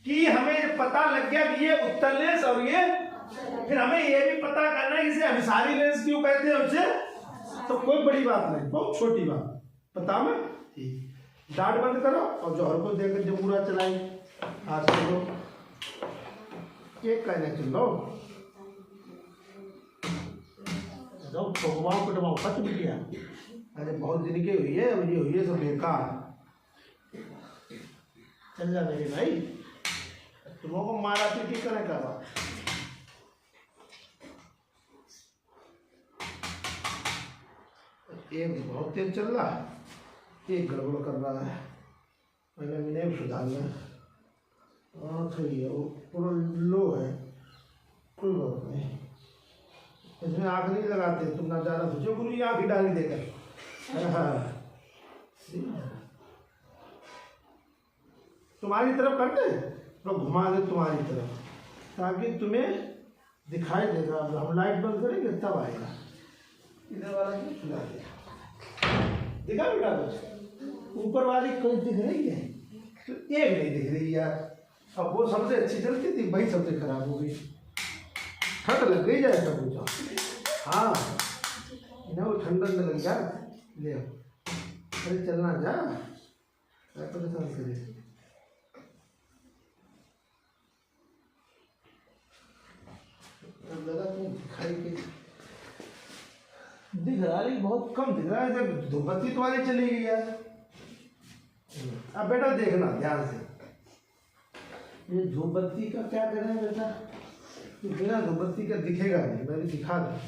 कि हमें पता लग गया कि ये उत्तल लेंस और ये, फिर हमें ये भी पता करना है इसे अभिसारी लेंस क्यों कहते हैं उसे। तो कोई बड़ी बात नहीं, बहुत छोटी बात पता में। ठीक, डांट बंद करो और जौहर को देकर जब पूरा चलाई हाथ से लो, एक कहने चलो ठोकवाओ कटवाओ खत्म किया। अरे बहुत दिन की हुई है, अब ये हुई है सब बेकार। चल जा मेरे भाई, तुमको मारा पीटी करे करो। एक बहुत तेज चल रहा है, एक गड़बड़ कर रहा है, मैंने सुधारना। हाँ सही है, वो पूरा लो है, कोई बात नहीं। इसमें आँख नहीं लगाते, तुम ना ज़्यादा सोचो गुरु जी आँख ही डाली देकर। हाँ तुम्हारी तरफ करते तो घुमा दे तुम्हारी तरफ, ताकि तुम्हें दिखाई देगा। अब हम लाइट बंद करेंगे तब आएगा। इधर वाला क्यों खुला दिया, दिखा बेटा कुछ ऊपर वाली कोई दिख रही है तो एक नहीं दिख रही यार। अब वो सबसे अच्छी चलती थी, वही सबसे खराब हो गई। ठंड लग गई जाए सब कुछ। हाँ इन्हें वो ठंडक में लग जा ले, अरे चलना जा परेशान करे। लगा तुम दिखाई के दिख रहा है, बहुत कम दिख रहा है। जब धूपबत्ती तुम्हारी चली गई यार। अब बेटा देखना ध्यान से, ये धूपबत्ती का क्या करें बेटा, तो बिना धूपबत्ती का दिखेगा नहीं। मैं भी दिखा दूँ,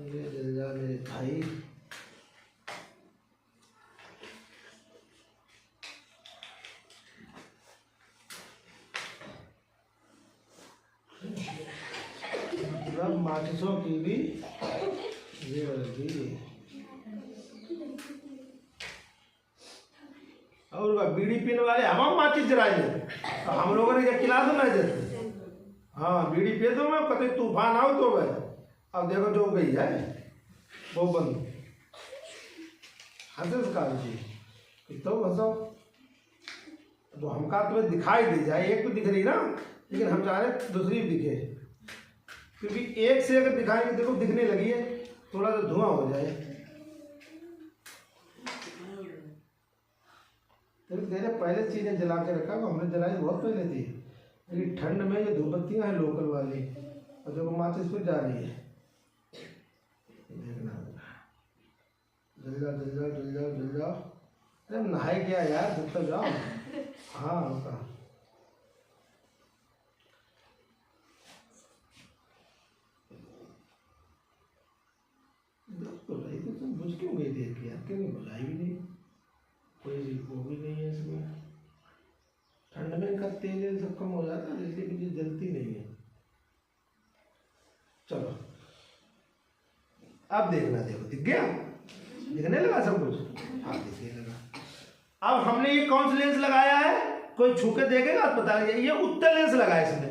ये जल जा मेरे भाई। मतलब माचिसों की भी ये लगी। और बीड़ी पीने वाले हम माचिस जलाए, हम लोगों ने क्या खिला दो ना जैसे। हाँ बीड़ी पिए दो, मैं कभी तूफान आओ तो वह अब देखो जो गई है वो बंद। हंसे कार जी तो हंसो, तो हमका तुम्हें दिखाई दे जाए। एक तो दिख रही ना, लेकिन हम चाह रहे दूसरी भी दिखे, क्योंकि एक से अगर दिखाएंगे देखो दिखने लगी है, थोड़ा सा धुआं हो जाए। तो तेरे पहले चीज़ें जला के रखा, हमने जलाई बहुत पहले थी, लेकिन ठंड में ये धूपबत्तियाँ हैं लोकल वाली, और जो माचिस पे जा रही है। देखना जल जाओ जल जाओ जल जाओ जल जाओ। अरे नहाए क्या यार, जब तक जाओ। हाँ होता बुलाई तो तुम बुझ क्यों गई देख के यार, क्यों नहीं बुलाई भी नहीं, कोई वो भी नहीं है इसमें। ठंड में इनका तेल सब कम हो जाता है, इसलिए मुझे जलती नहीं है। चलो अब देखना, देखो दिख गया, दिखने लगा सब कुछ। हाँ दिखने लगा। अब हमने ये कौन सा लेंस लगाया है, कोई छू के देखेगा तो पता लगे। ये उत्तल लेंस लगाया इसने।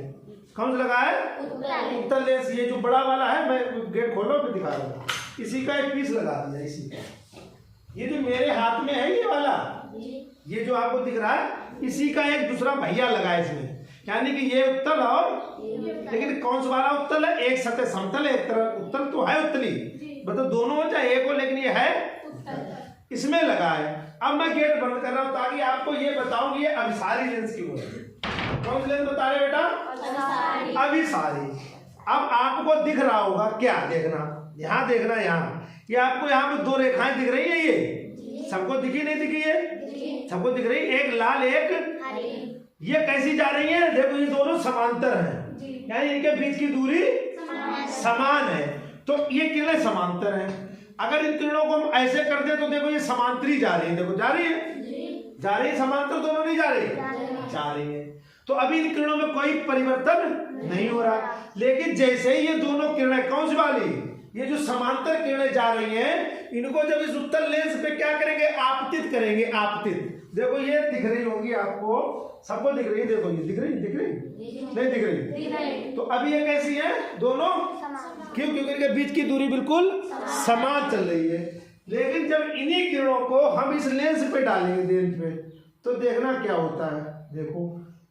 कौन सा लगाया है, उत्तल लेंस। ये जो बड़ा वाला है, मैं गेट खोलो फिर दिखा रहा हूँ, इसी का एक पीस लगा दिया इसी का। ये जो मेरे हाथ में है ये वाला, ये जो आपको दिख रहा है, इसी का एक दूसरा भैया लगा है इसमें। यानी कि ये उत्तल और, लेकिन कौन सा वाला उत्तल है, एक सतह समतल है, एक तरफ उत्तल तो है उत्तली, मतलब दोनों हो चाहे एक हो, लेकिन ये है इसमें लगा है। अब मैं गेट बंद कर रहा हूं ताकि आपको ये बताऊं कि ये अभिसारी लेंस की हो। कौन सा लेंस बता रहे बेटा, अभिसारी। अब आपको दिख रहा होगा क्या, देखना यहाँ, देखना यहाँ, ये आपको यहाँ पे दो रेखाएं दिख रही है, ये सबको दिखी नहीं दिखी है, सबको दिख रही, एक लाल एक, ये कैसी जा रही है, देखो ये दोनों समांतर हैं, यानी इनके बीच की दूरी समान है, तो ये किरणें समांतर हैं। अगर इन किरणों को हम ऐसे कर दे तो देखो ये समांतरी जा रही है, देखो जा रही है, जा रही है, समांतर दोनों नहीं जा रही, जा रही है। तो अभी इन किरणों में कोई परिवर्तन नहीं हो रहा, लेकिन जैसे ही ये दोनों किरणें, कौन सी वाली, ये जो समांतर किरणें जा रही हैं, इनको जब इस उत्तल लेंस पे क्या करेंगे, आपतित करेंगे, आपतित। देखो ये दिख रही होगी आपको, सबको दिख रही है, देखो ये दिख रही, दिख रही नहीं दिख रही, तो अभी ये कैसी है, दोनों क्यों, क्योंकि इनके बीच की दूरी बिल्कुल समान चल रही है। लेकिन जब इन्हीं किरणों को हम इस लेंस पे डालेंगे लेंस पे, तो देखना क्या होता है। देखो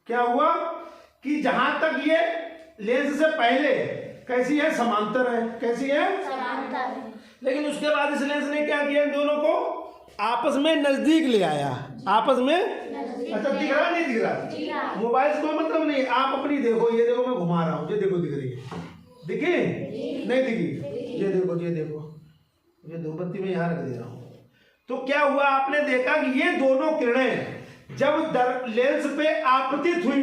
क्या हुआ कि जहां तक ये लेंस से पहले कैसी है, समांतर है, कैसी है, समांतर। लेकिन उसके बाद इस लेंस ने क्या किया, इन दोनों को आपस में नजदीक ले आया, आपस में। अच्छा दिख रहा नहीं दिख रहा, मोबाइल से कोई मतलब नहीं, आप अपनी देखो, ये देखो मैं घुमा रहा हूँ, ये देखो दिख रही है, दिखी नहीं दिखी, ये देखो ये देखो, ये धूपबत्ती में यहाँ रख दे रहा हूँ। तो क्या हुआ, आपने देखा कि ये दोनों किरणें जब लेंस पे आपतित हुई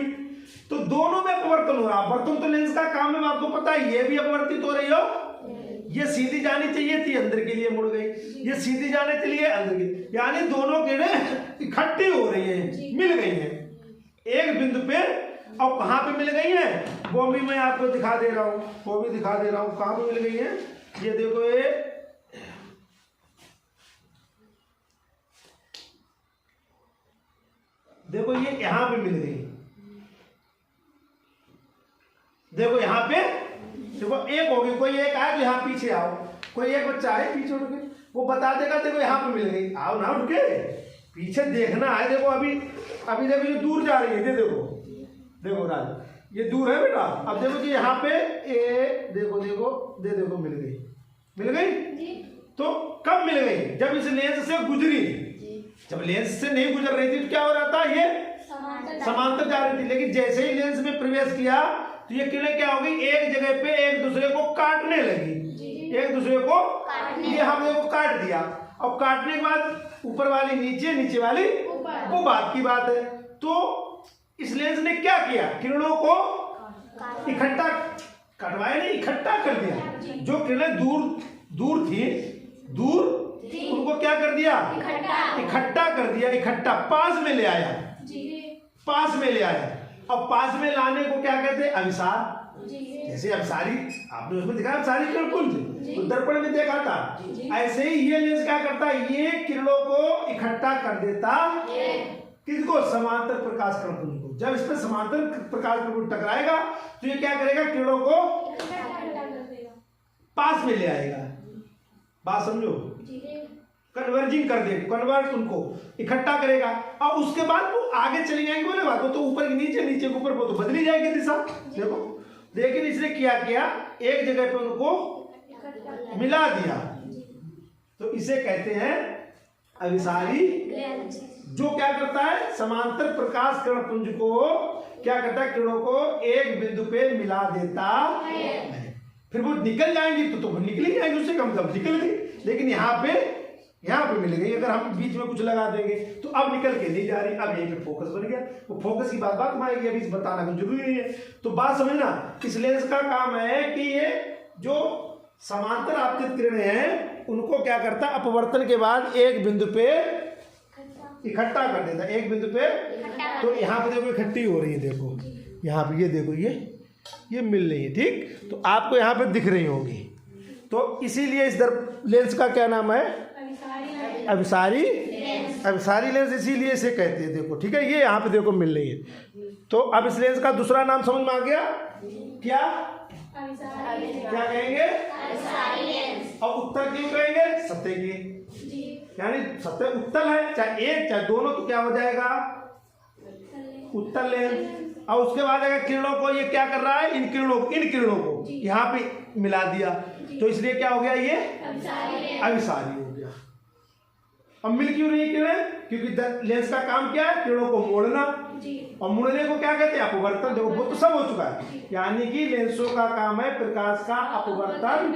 तो दोनों में अपवर्तन हो रहा। अपवर्तन तो लेंस का काम है, आपको पता है, ये भी अपवर्तित हो रही हो, ये सीधी जानी चाहिए थी, अंदर के लिए मुड़ गई, ये सीधी जाने के लिए अंदर की, यानी दोनों किरणें इकट्ठी हो रही हैं, मिल गई हैं एक बिंदु पे। और कहाँ पे मिल गई हैं वो भी मैं आपको दिखा दे रहा हूँ, वो भी दिखा दे रहा हूँ कहाँ पे मिल गई हैं। ये देखो, ये देखो, ये यहाँ पे मिल गई, देखो यहाँ पे, देखो एक होगी, कोई एक आए तो यहाँ पीछे आओ, कोई एक बच्चा आए पीछे उठ के, वो बता देगा देखो यहाँ पे मिल गई, आओ ना उठ के, पीछे देखना है। देखो अभी देखो ये दूर जा रही है, ये देखो, देखो राज ये दूर है बेटा। अब देखो कि यहाँ पे देखो देखो देखो मिल गई, मिल गई। तो कब मिल गई, जब इस लेंस से गुजरी, जब लेंस से नहीं गुजर रही थी तो क्या हो रहा था, ये समांतर जा रही थी। लेकिन जैसे ही लेंस में प्रवेश किया तो ये किरणें क्या हो गई, एक जगह पे एक दूसरे को काटने लगी, एक दूसरे को, ये हमने को काट दिया। और काटने के बाद ऊपर वाली नीचे, नीचे वाली वो बात की बात है। तो इस लेंस ने क्या किया, किरणों को इकट्ठा कटवाया नहीं, इकट्ठा कर दिया। जो किरणें दूर थी, उनको क्या कर दिया, इकट्ठा कर दिया, इकट्ठा पास में ले आया, पास में ले आया। और पास में लाने को क्या कहते हैं, अभिसार। जैसे अभिसारी आपने उसमें दिखा, अभिसारी किरण पुंज तो दर्पण में देखा था, ऐसे ही ये लेंस क्या करता है, ये किरणों को इकट्ठा कर देता, किसको, समांतर प्रकाश कण पुंज को। जब इस पर समांतर प्रकाश कण पुंज टकराएगा तो ये क्या करेगा, किरणों को पास में ले आएगा। बात समझो, कन्वर्जिंग कर दे, कन्वर्ट उनको इकट्ठा करेगा। और उसके बाद वो आगे चली जाएंगे, बोले बात तो ऊपर की नीचे, नीचे के ऊपर, वो तो बदली जाएगी दिशा। देखो, लेकिन इसने क्या किया, एक जगह पे उनको मिला दिया, तो इसे कहते हैं अभिसारी। जो क्या करता है, समांतर प्रकाश किरण पुंज को क्या करता है, किरणों को एक बिंदु पे मिला देता है। फिर वो निकल जाएंगी तो निकल ही जाएंगी, उससे कम निकल गई। लेकिन यहाँ पे मिल गई, अगर हम बीच में कुछ लगा देंगे तो अब निकल के नहीं जा रही, अब यहीं पे फोकस बन गया। वो फोकस की बात में आएगी, अभी बताना कुछ जरूरी नहीं है। तो बात समझना, इस लेंस का काम है कि ये जो समांतर आपतित किरणें हैं उनको क्या करता है, अपवर्तन के बाद एक बिंदु पे इकट्ठा कर देता है, एक बिंदु पे। तो यहाँ पे देखो इकट्ठी हो रही है, देखो यहाँ पे, ये देखो ये मिल रही है, ठीक। तो आपको यहाँ पे दिख रही होगी। तो इसीलिए इस लेंस का क्या नाम है, अभिसारी। अभिसारी लेंस इसीलिए इसे कहते हैं, देखो ठीक है, ये यहाँ पे देखो मिल रही है। तो अब इस लेंस का दूसरा नाम समझ में आ गया, क्या क्या कहेंगे, और उत्तल क्यों कहेंगे, सतह की, यानी सतह उत्तल है, चाहे एक चाहे दोनों, तो क्या हो जाएगा, उत्तल लेंस। और उसके बाद अगर किरणों को ये क्या कर रहा है, इन किरणों को यहाँ पे मिला दिया, तो इसलिए क्या हो गया, ये अभिसारी हो गया। अब मिल क्यों रही किरणें, क्योंकि लेंस का काम क्या है, किरणों को मोड़ना, और मुड़ने को क्या कहते हैं, अपवर्तन। देखो वो तो सब हो चुका है, यानी कि लेंसों का काम है प्रकाश का अपवर्तन।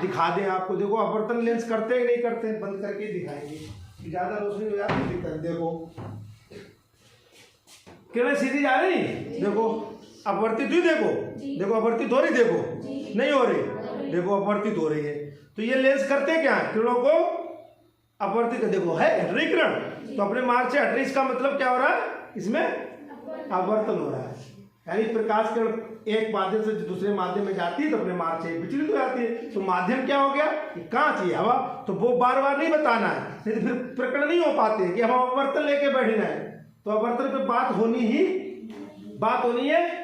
दिखा दें आपको, देखो अपवर्तन लेंस करते हैं नहीं करते, बंद करके दिखाएंगे, ज्यादा रोशनी हो जाती है दिक्कत। देखो किरणें सीधी जा रही, देखो अपवर्तित हुई, देखो अपवर्तित हो रही, देखो नहीं हो रही, देखो अपवर्तित हो रही है। तो ये लेंस करते क्या है, किरणों को अपवर्तित, देखो है हट रही किरण, तो अपने मार्ग से हट रही, इसका मतलब क्या हो रहा है, इसमें अपवर्तन हो रहा है। यानी प्रकाश किरण एक माध्यम से दूसरे माध्यम में जाती है तो अपने मार्ग से विचलित हो जाती है। तो माध्यम क्या हो गया, कांच ही हवा। तो वो बार बार नहीं बताना है, नहीं तो फिर प्रकरण नहीं हो पाते कि हम अपवर्तन लेके बैठना है। तो अपवर्तन पे बात होनी है।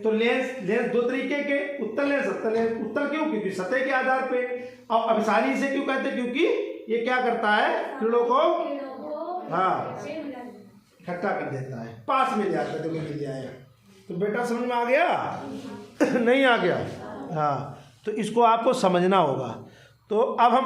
तो लेंस दो तरीके के, उत्तल लेंस, सतह लेंस। उत्तल क्यों, क्योंकि सतह के आधार पे और अभिसारी इसे क्यों कहते हैं? क्योंकि ये क्या करता है, किरणों को हाँ इकट्ठा कर देता है, पास में ले आता है। देखो मिल जाएगा। तो बेटा समझ में आ गया? नहीं आ गया? हाँ, तो इसको आपको समझना होगा। तो अब हम